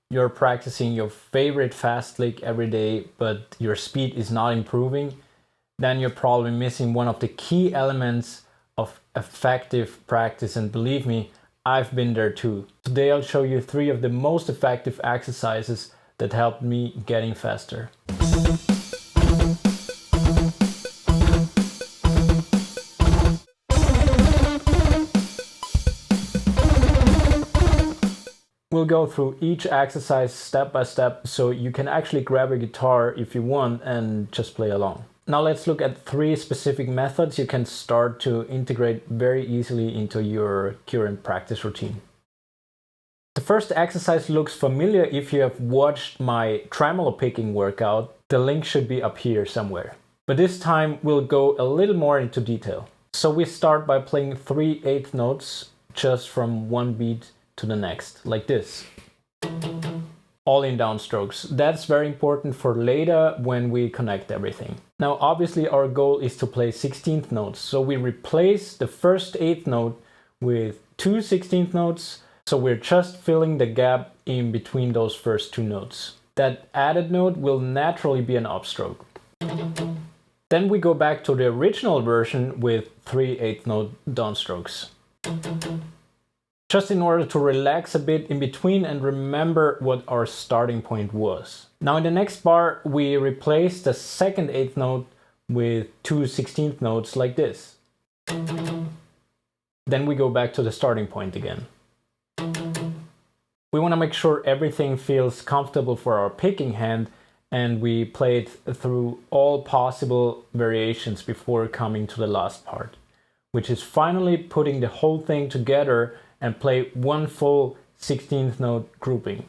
you're practicing your favorite fast lick every day, but your speed is not improving, then you're probably missing one of the key elements of effective practice. And believe me, I've been there too. Today I'll show you 3 of the most effective exercises that helped me getting faster. We'll go through each exercise step by step so you can actually grab a guitar if you want and just play along. Now let's look at 3 specific methods you can start to integrate very easily into your current practice routine. The first exercise looks familiar if you have watched my tremolo picking workout. The link should be up here somewhere. But this time we'll go a little more into detail. So we start by playing 3/8 notes just from one beat to the next, like this. All in downstrokes. That's very important for later when we connect everything. Now obviously our goal is to play 16th notes, so we replace the first 8th note with 2 16th notes, so we're just filling the gap in between those first 2 notes. That added note will naturally be an upstroke. Then we go back to the original version with 3/8 note downstrokes. Just in order to relax a bit in between and remember what our starting point was. Now in the next bar, we replace the second 8th note with 2 16th notes like this. Then we go back to the starting point again. We want to make sure everything feels comfortable for our picking hand, and we play it through all possible variations before coming to the last part, which is finally putting the whole thing together and play one full 16th note grouping.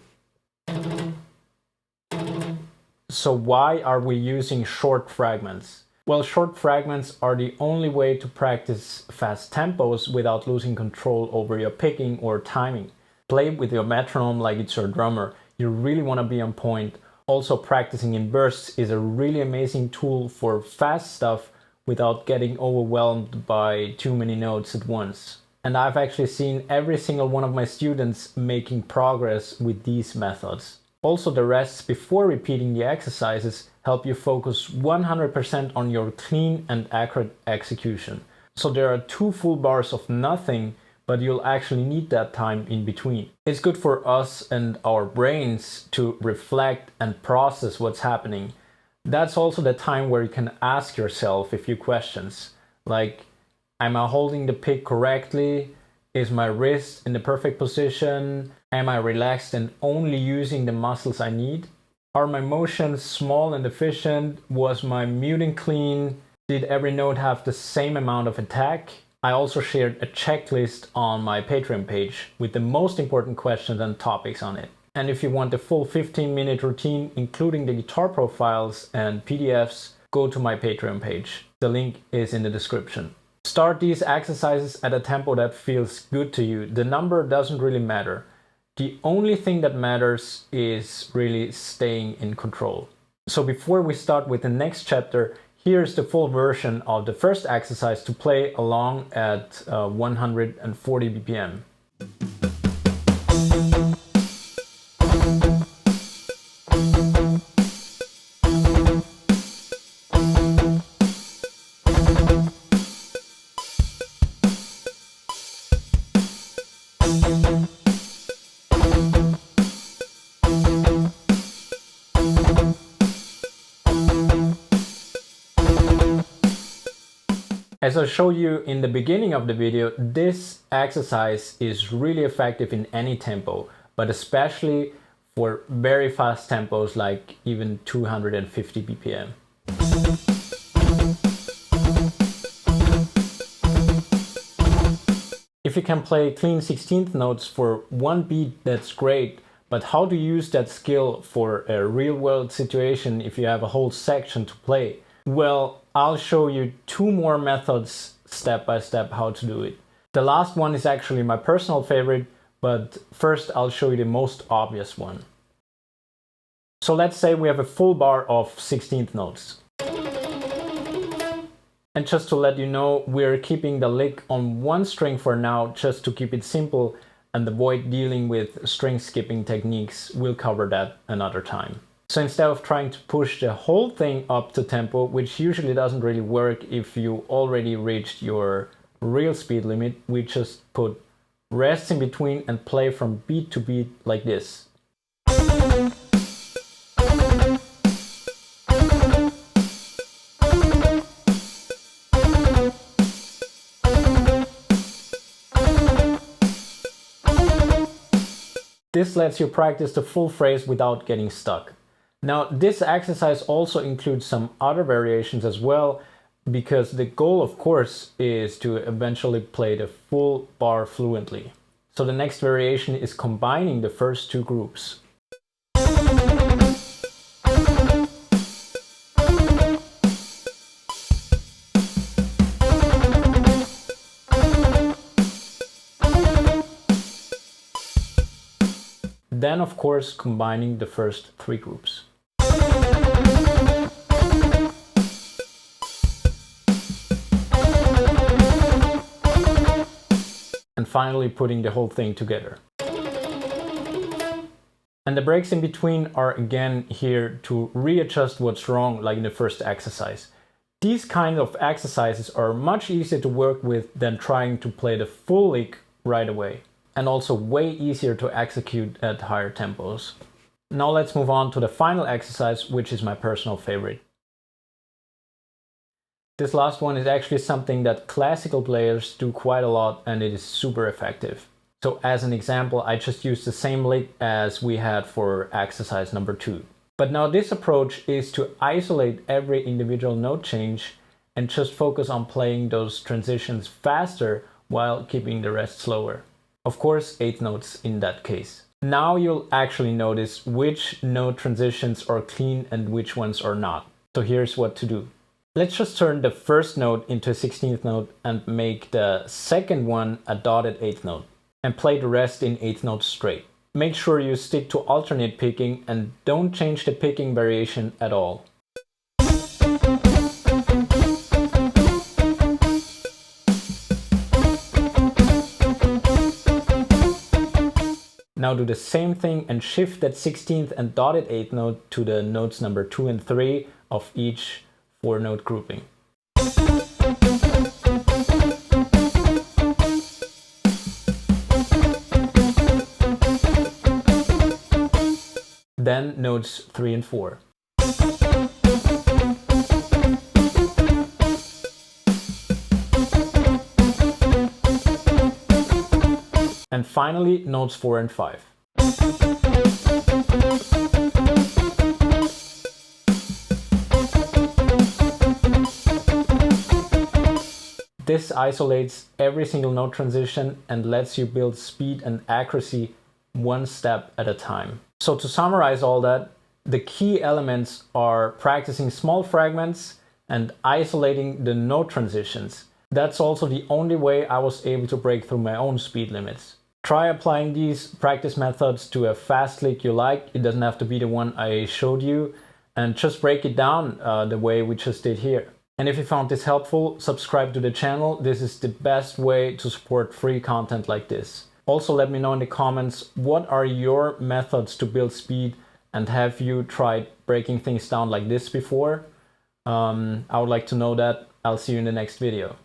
So why are we using short fragments? Well, short fragments are the only way to practice fast tempos without losing control over your picking or timing. Play with your metronome like it's your drummer. You really want to be on point. Also, practicing in bursts is a really amazing tool for fast stuff without getting overwhelmed by too many notes at once. And I've actually seen every single one of my students making progress with these methods. Also, the rests before repeating the exercises help you focus 100% on your clean and accurate execution. So there are 2 full bars of nothing, but you'll actually need that time in between. It's good for us and our brains to reflect and process what's happening. That's also the time where you can ask yourself a few questions, like, am I holding the pick correctly? Is my wrist in the perfect position? Am I relaxed and only using the muscles I need? Are my motions small and efficient? Was my muting clean? Did every note have the same amount of attack? I also shared a checklist on my Patreon page with the most important questions and topics on it. And if you want the full 15-minute routine, including the guitar profiles and PDFs, go to my Patreon page. The link is in the description. Start these exercises at a tempo that feels good to you. The number doesn't really matter. The only thing that matters is really staying in control. So before we start with the next chapter, here's the full version of the first exercise to play along at 140 BPM. As I showed you in the beginning of the video, this exercise is really effective in any tempo, but especially for very fast tempos like even 250 BPM. If you can play clean 16th notes for one beat, that's great, but how to use that skill for a real-world situation if you have a whole section to play? Well, I'll show you 2 more methods step by step how to do it. The last one is actually my personal favorite, but first I'll show you the most obvious one. So let's say we have a full bar of 16th notes. And just to let you know, we're keeping the lick on one string for now, just to keep it simple, and avoid dealing with string skipping techniques. We'll cover that another time. So instead of trying to push the whole thing up to tempo, which usually doesn't really work if you already reached your real speed limit, we just put rests in between and play from beat to beat like this. This lets you practice the full phrase without getting stuck. Now, this exercise also includes some other variations as well, because the goal, of course, is to eventually play the full bar fluently. So the next variation is combining the first two groups. Then, of course, combining the first three groups. And finally putting the whole thing together. And the breaks in between are again here to readjust what's wrong, like in the first exercise. These kind of exercises are much easier to work with than trying to play the full lick right away, and also way easier to execute at higher tempos. Now let's move on to the final exercise, which is my personal favorite. This last one is actually something that classical players do quite a lot, and it is super effective. So as an example, I just used the same lick as we had for exercise number 2. But now this approach is to isolate every individual note change and just focus on playing those transitions faster while keeping the rest slower. Of course, 8 notes in that case. Now you'll actually notice which note transitions are clean and which ones are not. So here's what to do. Let's just turn the first note into a 16th note and make the second one a dotted 8th note, and play the rest in 8th notes straight. Make sure you stick to alternate picking and don't change the picking variation at all. Now do the same thing and shift that 16th and dotted 8th note to the notes number 2 and 3 of each 4-note grouping. Then notes 3 and 4. And finally, notes 4 and 5. This isolates every single note transition and lets you build speed and accuracy one step at a time. So to summarize all that, the key elements are practicing small fragments and isolating the note transitions. That's also the only way I was able to break through my own speed limits. Try applying these practice methods to a fast lick you like. It doesn't have to be the one I showed you, and just break it down the way we just did here. And if you found this helpful, subscribe to the channel. This is the best way to support free content like this. Also, let me know in the comments, what are your methods to build speed, and have you tried breaking things down like this before? I would like to know that. I'll see you in the next video.